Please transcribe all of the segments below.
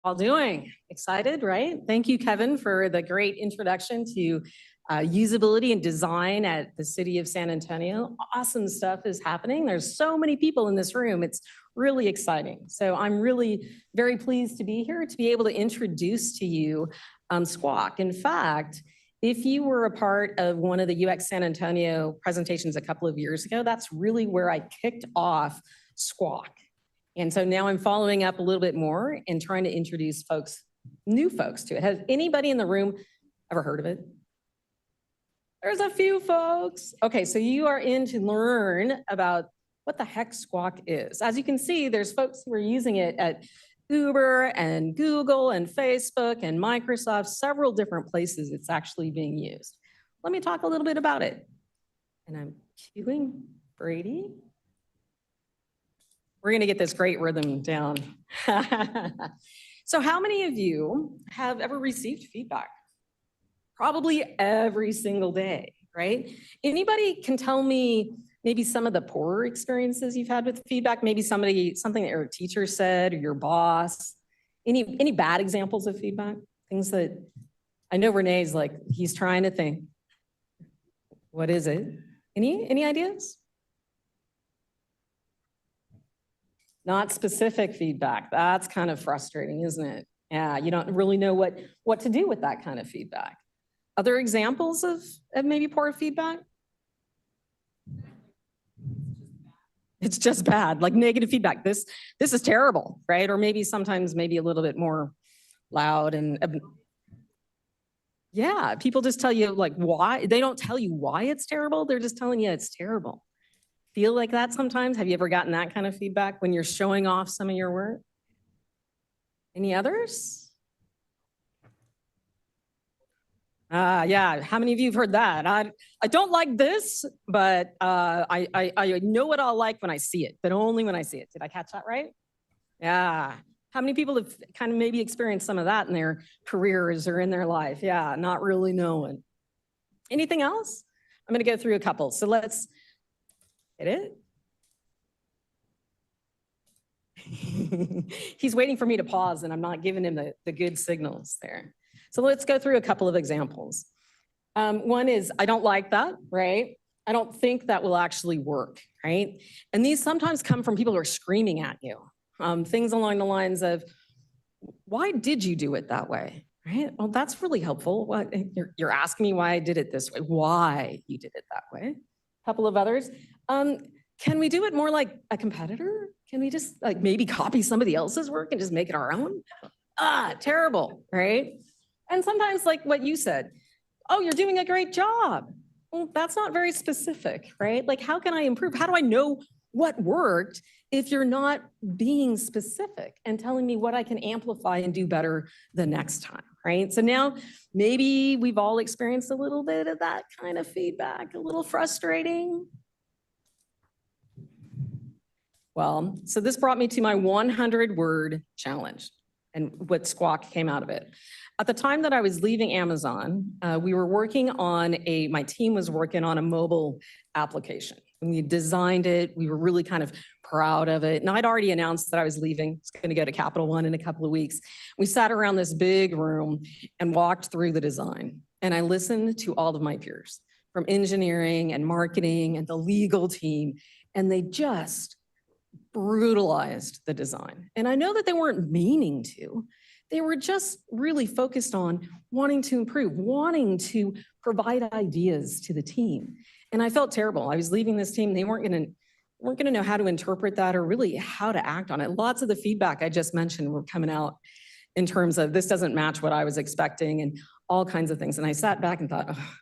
All doing? Excited, right? Thank you, Kevin, for the great introduction to usability and design at the city of San Antonio. Awesome stuff is happening. There's so many people in this room. It's really exciting. So I'm really very pleased to be here to be able to introduce to you SQUACK. In fact, if you were a part of one of the UX San Antonio presentations a couple of years ago, that's really where I kicked off SQUACK. And so now I'm following up a little bit more and trying to introduce new folks to it. Has anybody in the room ever heard of it? There's a few folks. Okay, so you are in to learn about what the heck SQUACK is. As you can see, there's folks who are using it at Uber and Google and Facebook and Microsoft, several different places it's actually being used. Let me talk a little bit about it. And I'm cueing Brady. We're going to get this great rhythm down. So how many of you have ever received feedback? Probably every single day, right? Anybody can tell me maybe some of the poorer experiences you've had with feedback, maybe something that your teacher said or your boss. Any bad examples of feedback? Things that, I know Renee's like, he's trying to think. What is it? Any ideas? Not specific feedback. That's kind of frustrating, isn't it? Yeah, you don't really know what to do with that kind of feedback. Other examples of maybe poor feedback? It's just bad, like negative feedback. This is terrible, right? Or maybe sometimes maybe a little bit more loud and yeah, people just tell you like why. They don't tell you why it's terrible. They're just telling you it's terrible. Feel like that sometimes? Have you ever gotten that kind of feedback when you're showing off some of your work? Any others? Yeah, how many of you have heard that? I don't like this, but I know what I'll like when I see it, but only when I see it. Did I catch that right? Yeah. How many people have kind of maybe experienced some of that in their careers or in their life? Yeah, not really knowing. Anything else? I'm going to go through a couple. So let's hit it. He's waiting for me to pause and I'm not giving him the good signals there. So let's go through a couple of examples. One is, I don't like that, right? I don't think that will actually work, right? And these sometimes come from people who are screaming at you. Things along the lines of, why did you do it that way? Right? Well, that's really helpful. What, you're asking me why I did it this way, why you did it that way. A couple of others. Can we do it more like a competitor? Can we just like maybe copy somebody else's work and just make it our own? Terrible, right? And sometimes like what you said, oh, you're doing a great job. Well, that's not very specific, right? Like how can I improve? How do I know what worked if you're not being specific and telling me what I can amplify and do better the next time, right? So now maybe we've all experienced a little bit of that kind of feedback, a little frustrating. Well, so this brought me to my 100-word challenge and what SQUACK came out of it. At the time that I was leaving Amazon, we were working on my team was working on a mobile application. And we designed it. We were really kind of proud of it. And I'd already announced that I was leaving. It's going to go to Capital One in a couple of weeks. We sat around this big room and walked through the design. And I listened to all of my peers from engineering and marketing and the legal team. And they just brutalized the design. And I know that they weren't meaning to. They were just really focused on wanting to improve, wanting to provide ideas to the team. And I felt terrible. I was leaving this team. They weren't going to know how to interpret that or really how to act on it. Lots of the feedback I just mentioned were coming out in terms of this doesn't match what I was expecting and all kinds of things. And I sat back and thought, oh,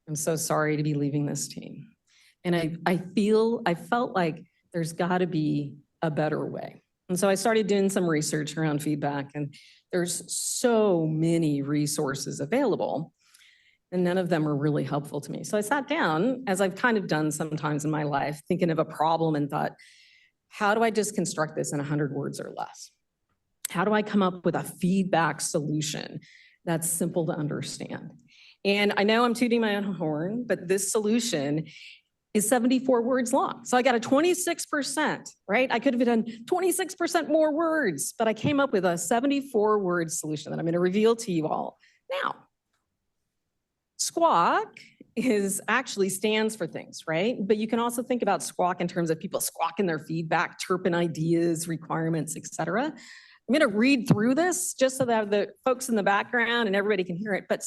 I'm so sorry to be leaving this team. And I felt like there's got to be a better way. And so I started doing some research around feedback, and there's so many resources available, and none of them are really helpful to me. So I sat down, as I've kind of done sometimes in my life, thinking of a problem and thought, how do I just construct this in 100 words or less? How do I come up with a feedback solution that's simple to understand? And I know I'm tooting my own horn, but this solution is 74 words long. So I got a 26%, right? I could have done 26% more words, but I came up with a 74 word solution that I'm going to reveal to you all now. SQUACK actually stands for things, right? But you can also think about SQUACK in terms of people squawking their feedback, chirping ideas, requirements, etc. I'm going to read through this just so that the folks in the background and everybody can hear it. But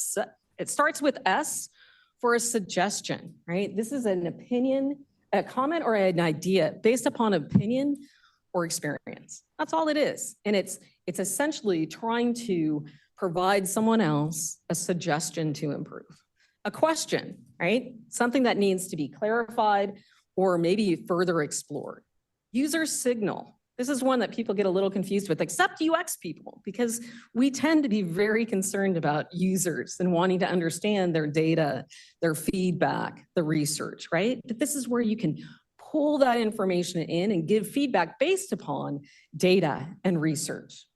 it starts with S for a suggestion, right? This is an opinion, a comment or an idea based upon opinion or experience. That's all it is. And it's essentially trying to provide someone else a suggestion to improve. A question, right? Something that needs to be clarified or maybe further explored. User signal. This is one that people get a little confused with, except UX people, because we tend to be very concerned about users and wanting to understand their data, their feedback, the research, right? But this is where you can pull that information in and give feedback based upon data and research.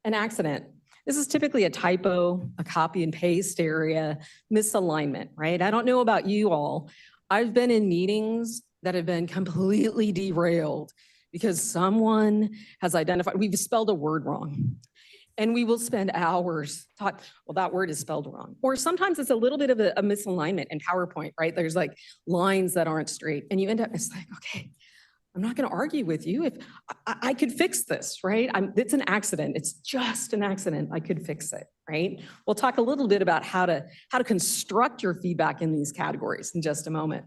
An accident. This is typically a typo, a copy and paste area, misalignment, right? I don't know about you all. I've been in meetings that have been completely derailed because someone has identified, we've spelled a word wrong. And we will spend hours talking, well, that word is spelled wrong. Or sometimes it's a little bit of a misalignment in PowerPoint, right? There's like lines that aren't straight. And you end up, it's like, okay, I'm not going to argue with you. If I could fix this, right? It's an accident. It's just an accident. I could fix it, right? We'll talk a little bit about how to construct your feedback in these categories in just a moment.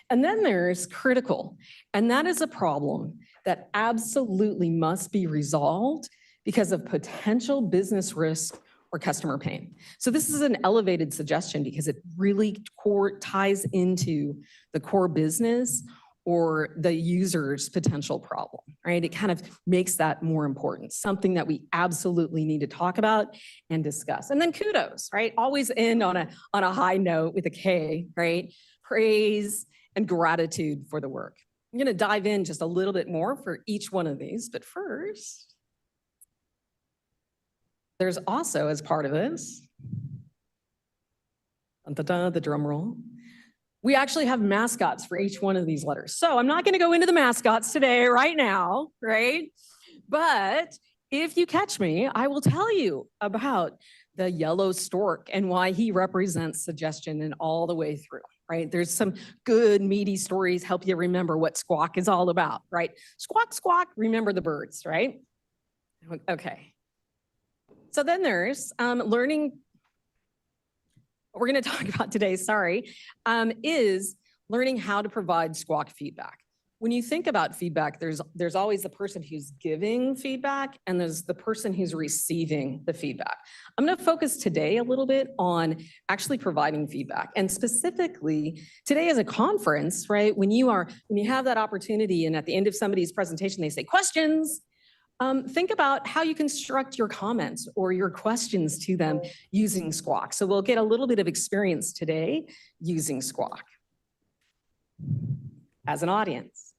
And then there's critical, and that is a problem that absolutely must be resolved because of potential business risk or customer pain. So this is an elevated suggestion because it really ties into the core business or the user's potential problem, right? It kind of makes that more important, something that we absolutely need to talk about and discuss. And then kudos, right? Always end on a high note with a K, right? Praise and gratitude for the work. I'm going to dive in just a little bit more for each one of these, but first, there's also, as part of this, the drum roll, we actually have mascots for each one of these letters. So I'm not going to go into the mascots today, right now, right? But if you catch me, I will tell you about the yellow stork and why he represents suggestion and all the way through, right? There's some good meaty stories help you remember what SQUACK is all about, right? Squawk, squawk, remember the birds, right? Okay. So then there's learning. What we're going to talk about today, is learning how to provide SQUACK feedback. When you think about feedback, there's always the person who's giving feedback and there's the person who's receiving the feedback. I'm going to focus today a little bit on actually providing feedback, and specifically today as a conference, right? When you have that opportunity and at the end of somebody's presentation they say questions, think about how you construct your comments or your questions to them using SQUACK. So we'll get a little bit of experience today using SQUACK as an audience.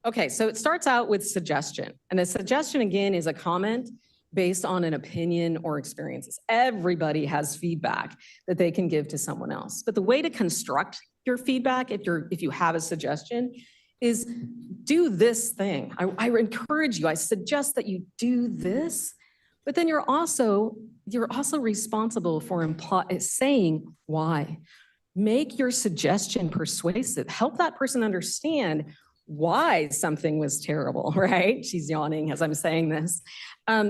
Okay, so it starts out with suggestion. And a suggestion, again, is a comment based on an opinion or experiences. Everybody has feedback that they can give to someone else. But the way to construct your feedback, if you have a suggestion, is do this thing. I encourage you, I suggest that you do this, but then you're also responsible for saying why. Make your suggestion persuasive. Help that person understand why something was terrible, right? She's yawning as I'm saying this,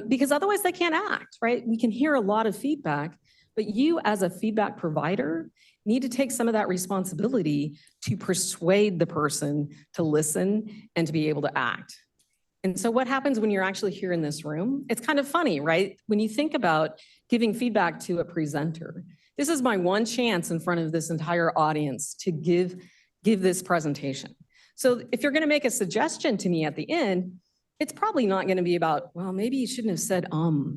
because otherwise they can't act, right? We can hear a lot of feedback, but you as a feedback provider need to take some of that responsibility to persuade the person to listen and to be able to act. And so what happens when you're actually here in this room? It's kind of funny, right? When you think about giving feedback to a presenter, this is my one chance in front of this entire audience to give this presentation. So if you're going to make a suggestion to me at the end, it's probably not going to be about, well, maybe you shouldn't have said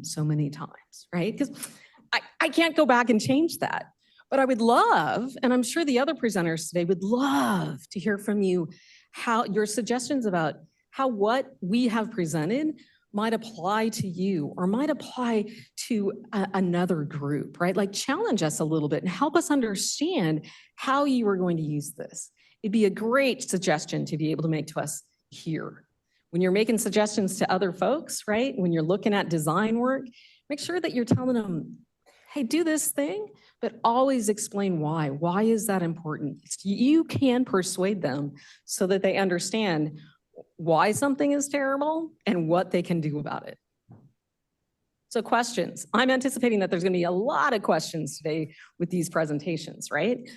so many times, right? Because I can't go back and change that. But I would love, and I'm sure the other presenters today would love to hear from you how your suggestions about how what we have presented might apply to you or might apply to another group, right? Like challenge us a little bit and help us understand how you are going to use this. it'd be a great suggestion to be able to make to us here. When you're making suggestions to other folks, right? When you're looking at design work, make sure that you're telling them, hey, do this thing, but always explain why. Why is that important? You can persuade them so that they understand why something is terrible and what they can do about it. So questions. I'm anticipating that there's going to be a lot of questions today with these presentations, right?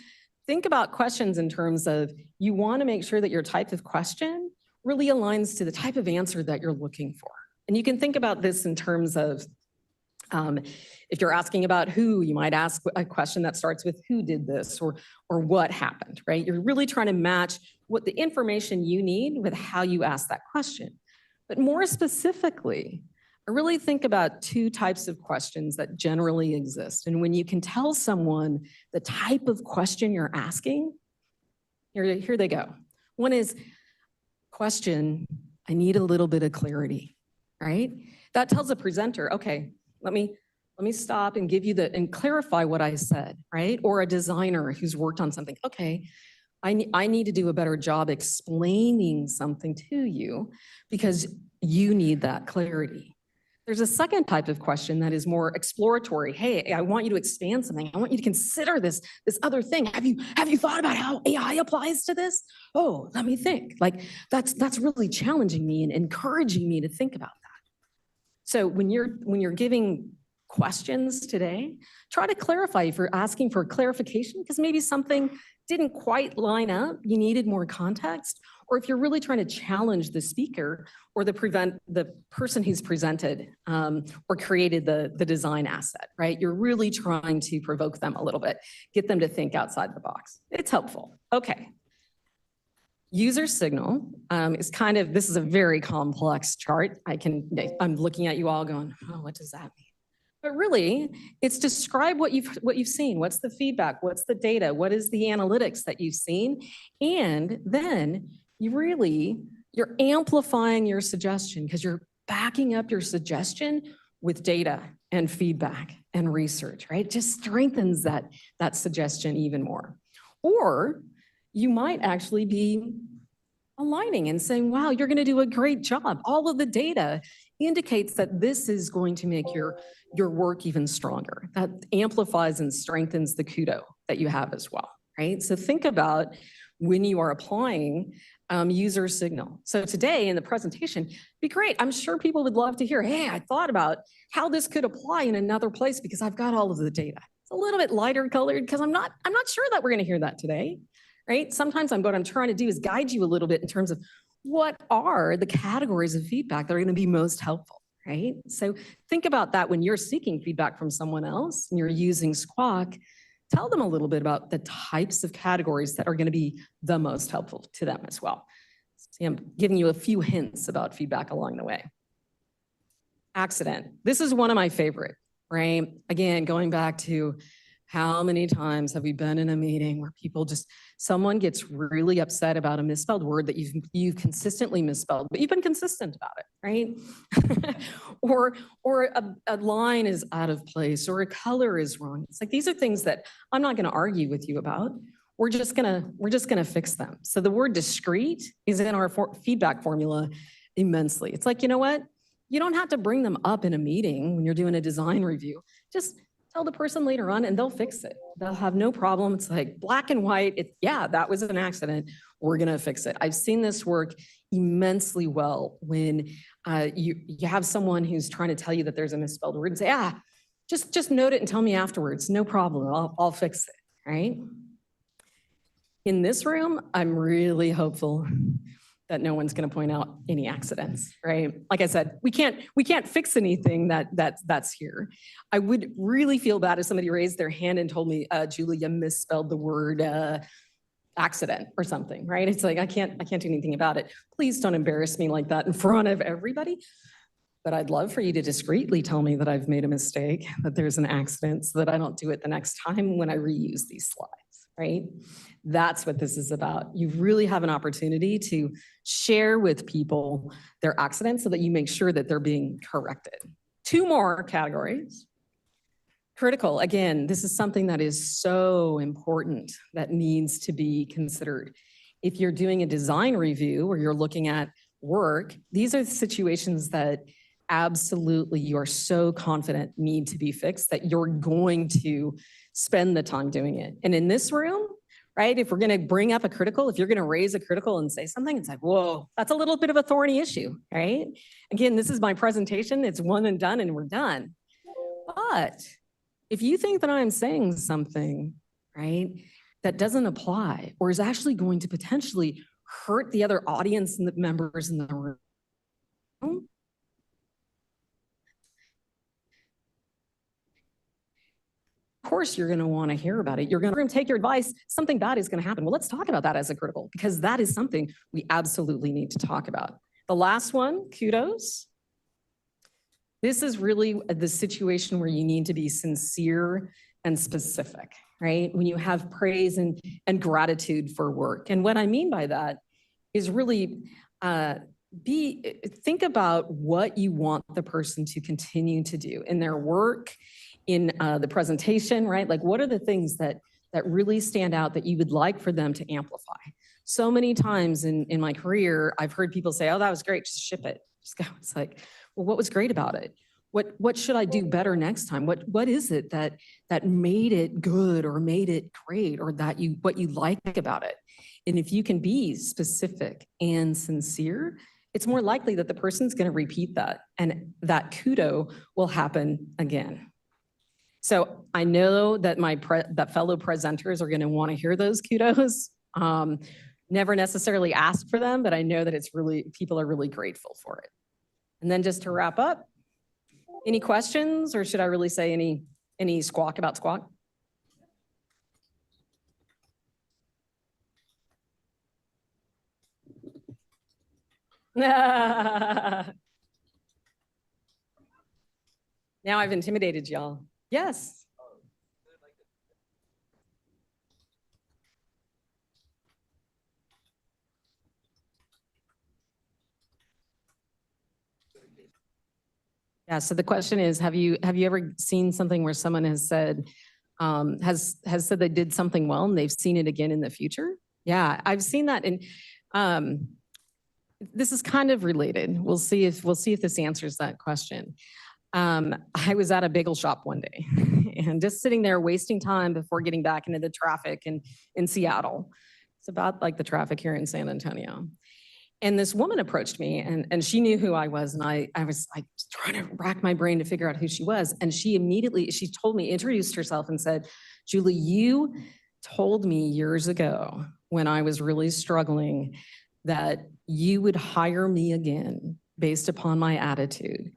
Think about questions in terms of you want to make sure that your type of question really aligns to the type of answer that you're looking for. And you can think about this in terms of if you're asking about who, you might ask a question that starts with who did this or what happened, right? You're really trying to match what the information you need with how you ask that question. But more specifically, I really think about two types of questions that generally exist. And when you can tell someone the type of question you're asking, here they go. One is, question, I need a little bit of clarity, right? That tells a presenter, okay, let me stop and give you and clarify what I said, right? Or a designer who's worked on something, okay, I need to do a better job explaining something to you because you need that clarity. There's a second type of question that is more exploratory. Hey, I want you to expand something. I want you to consider this other thing. Have you thought about how AI applies to this? Oh, let me think. Like that's really challenging me and encouraging me to think about that. So when you're giving questions today, try to clarify if you're asking for clarification because maybe something didn't quite line up, you needed more context, or if you're really trying to challenge the speaker or the person who's presented or created the design asset, right? You're really trying to provoke them a little bit, get them to think outside the box. It's helpful. Okay. User signal is this is a very complex chart. I'm looking at you all going, oh, what does that mean? But really, it's describe what you've seen. What's the feedback? What's the data? What is the analytics that you've seen? And then you're amplifying your suggestion because you're backing up your suggestion with data and feedback and research, right? It just strengthens that suggestion even more. Or you might actually be aligning and saying, wow, you're going to do a great job. All of the data indicates that this is going to make your work even stronger. That amplifies and strengthens the kudo that you have as well, right? So think about when you are applying user signal. So today in the presentation, be great. I'm sure people would love to hear, hey, I thought about how this could apply in another place because I've got all of the data. It's a little bit lighter colored because I'm not sure that we're going to hear that today. Right? Sometimes what I'm trying to do is guide you a little bit in terms of what are the categories of feedback that are going to be most helpful, right? So think about that when you're seeking feedback from someone else and you're using SQUACK, tell them a little bit about the types of categories that are going to be the most helpful to them as well. See, I'm giving you a few hints about feedback along the way. Accident. This is one of my favorite, right? Again, going back to how many times have we been in a meeting where someone gets really upset about a misspelled word that you've consistently misspelled, but you've been consistent about it, right? or a line is out of place or a color is wrong. It's like, these are things that I'm not going to argue with you about. We're just gonna fix them. So the word discrete is in our feedback formula immensely. It's like, you know what? You don't have to bring them up in a meeting when you're doing a design review. Just tell the person later on and they'll fix it. They'll have no problem. It's like black and white. Yeah, that was an accident. We're going to fix it. I've seen this work immensely well when you have someone who's trying to tell you that there's a misspelled word and say, just note it and tell me afterwards. No problem. I'll fix it, right? In this room, I'm really hopeful that no one's going to point out any accidents, right? Like I said, we can't fix anything that's here. I would really feel bad if somebody raised their hand and told me, Julia misspelled the word accident or something, right? It's like, I can't do anything about it. Please don't embarrass me like that in front of everybody. But I'd love for you to discreetly tell me that I've made a mistake, that there's an accident, so that I don't do it the next time when I reuse these slides, right? That's what this is about. You really have an opportunity to share with people their accidents so that you make sure that they're being corrected. Two more categories. Critical, again, this is something that is so important that needs to be considered. If you're doing a design review or you're looking at work, these are the situations that absolutely you are so confident need to be fixed that you're going to spend the time doing it. And in this room, right, if we're going to bring up a critical, if you're going to raise a critical and say something, it's like, whoa, that's a little bit of a thorny issue, right? Again, this is my presentation. It's one and done and we're done. But if you think that I'm saying something, right, that doesn't apply or is actually going to potentially hurt the other audience and the members in the room, of course you're going to want to hear about it. You're going to take your advice. Something bad is going to happen. Well, let's talk about that as a critical, because that is something we absolutely need to talk about. The last one, kudos. This is really the situation where you need to be sincere and specific, right? When you have praise and gratitude for work. And what I mean by that is really think about what you want the person to continue to do in their work, in the presentation, right? Like, what are the things that really stand out that you would like for them to amplify? So many times in my career, I've heard people say, oh, that was great, just ship it. Just go. It's like, well, what was great about it? What should I do better next time? What is it that made it good or made it great, or what you like about it? And if you can be specific and sincere, it's more likely that the person's going to repeat that, and that kudo will happen again. So I know that that fellow presenters are going to want to hear those kudos. Never necessarily ask for them, but I know that people are really grateful for it. And then just to wrap up, any questions, or should I really say any squawk about SQUACK? Now I've intimidated y'all. Yes. Yeah, so the question is, have you ever seen something where someone has said said they did something well and they've seen it again in the future? Yeah, I've seen that. And this is kind of related. We'll see if this answers that question. I was at a bagel shop one day and just sitting there wasting time before getting back into the traffic in Seattle. It's about like the traffic here in San Antonio. And this woman approached me and she knew who I was. And I was like trying to rack my brain to figure out who she was. And she told me, introduced herself and said, Julie, you told me years ago when I was really struggling that you would hire me again based upon my attitude,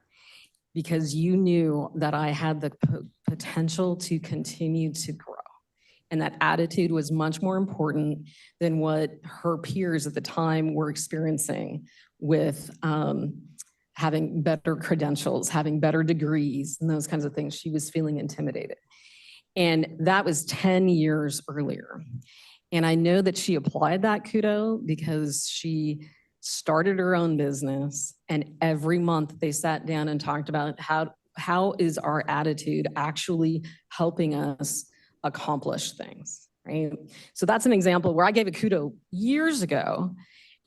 because you knew that I had the potential to continue to grow. And that attitude was much more important than what her peers at the time were experiencing with having better credentials, having better degrees, and those kinds of things. She was feeling intimidated. And that was 10 years earlier. And I know that she applied that kudo because she started her own business, and every month they sat down and talked about how is our attitude actually helping us accomplish things, right? So that's an example where I gave a kudo years ago,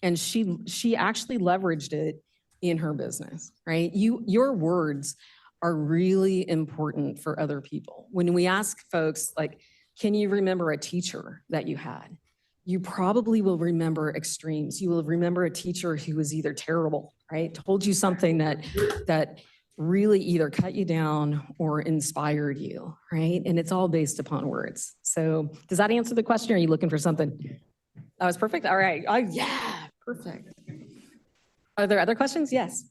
and she actually leveraged it in her business, right? Your words are really important for other people. When we ask folks, like, can you remember a teacher that you had? You probably will remember extremes. You will remember a teacher who was either terrible, right? Told you something that really either cut you down or inspired you, right? And it's all based upon words. So does that answer the question? Or are you looking for something? That was perfect. All right. Oh, yeah, perfect. Are there other questions? Yes.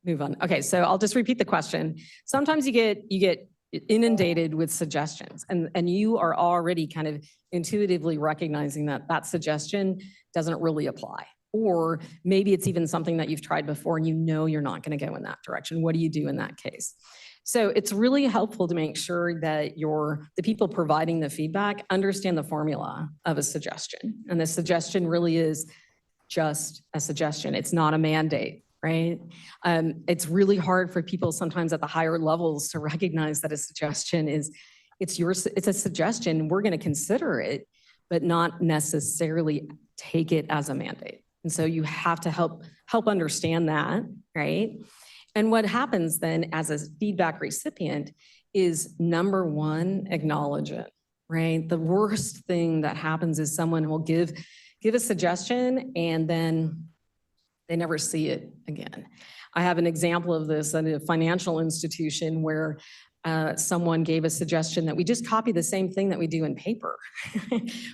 Move on. Okay, so I'll just repeat the question. Sometimes you get inundated with suggestions, and you are already kind of intuitively recognizing that suggestion doesn't really apply, Or maybe it's even something that you've tried before and you know you're not going to go in that direction. What do you do in that case? So it's really helpful to make sure that the people providing the feedback understand the formula of a suggestion. And the suggestion really is just a suggestion. It's not a mandate, right? It's really hard for people sometimes at the higher levels to recognize that a suggestion it's a suggestion. We're going to consider it, but not necessarily take it as a mandate. And so you have to help understand that, right? And what happens then as a feedback recipient is, number one, acknowledge it, right? The worst thing that happens is someone will give a suggestion and then they never see it again. I have an example of this at a financial institution where someone gave a suggestion that we just copy the same thing that we do in paper,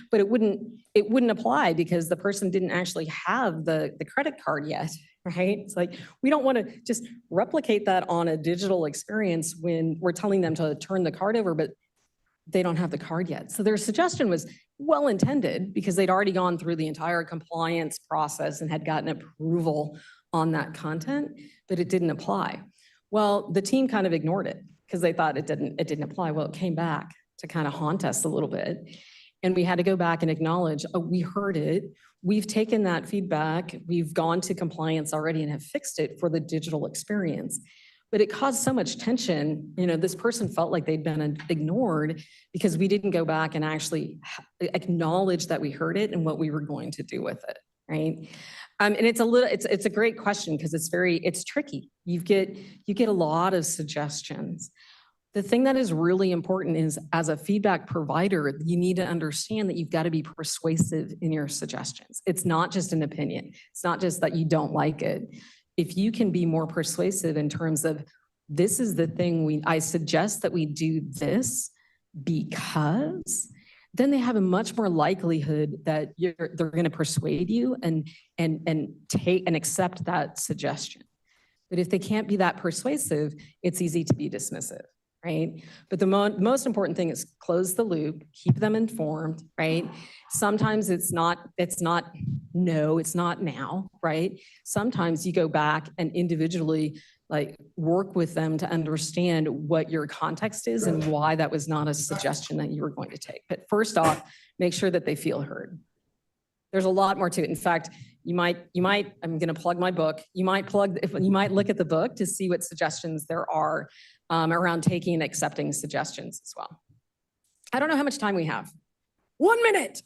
but it wouldn't apply because the person didn't actually have the credit card yet, right? It's like, we don't want to just replicate that on a digital experience when we're telling them to turn the card over, but they don't have the card yet. So their suggestion was well intended because they'd already gone through the entire compliance process and had gotten approval on that content, but it didn't apply. Well, the team kind of ignored it because they thought it didn't apply. Well, it came back to kind of haunt us a little bit. And we had to go back and acknowledge, oh, we heard it. We've taken that feedback. We've gone to compliance already and have fixed it for the digital experience. But it caused so much tension. You know, this person felt like they'd been ignored because we didn't go back and actually acknowledge that we heard it and what we were going to do with it, right? And it's a great question because it's tricky. You get a lot of suggestions. The thing that is really important is, as a feedback provider, you need to understand that you've got to be persuasive in your suggestions. It's not just an opinion. It's not just that you don't like it. If you can be more persuasive in terms of, this is the thing I suggest that we do this because, then they have a much more likelihood that they're going to persuade you and take and accept that suggestion. But if they can't be that persuasive, it's easy to be dismissive, right? But the most important thing is close the loop, keep them informed, right? Sometimes it's not no, it's not now, right? Sometimes you go back and individually work with them to understand what your context is and why that was not a suggestion that you were going to take. But first off, make sure that they feel heard. There's a lot more to it. In fact, you might, I'm going to plug my book. You might look at the book to see what suggestions there are around taking and accepting suggestions as well. I don't know how much time we have. 1 minute.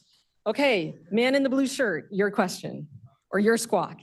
Okay, man in the blue shirt, your question or your SQUACK.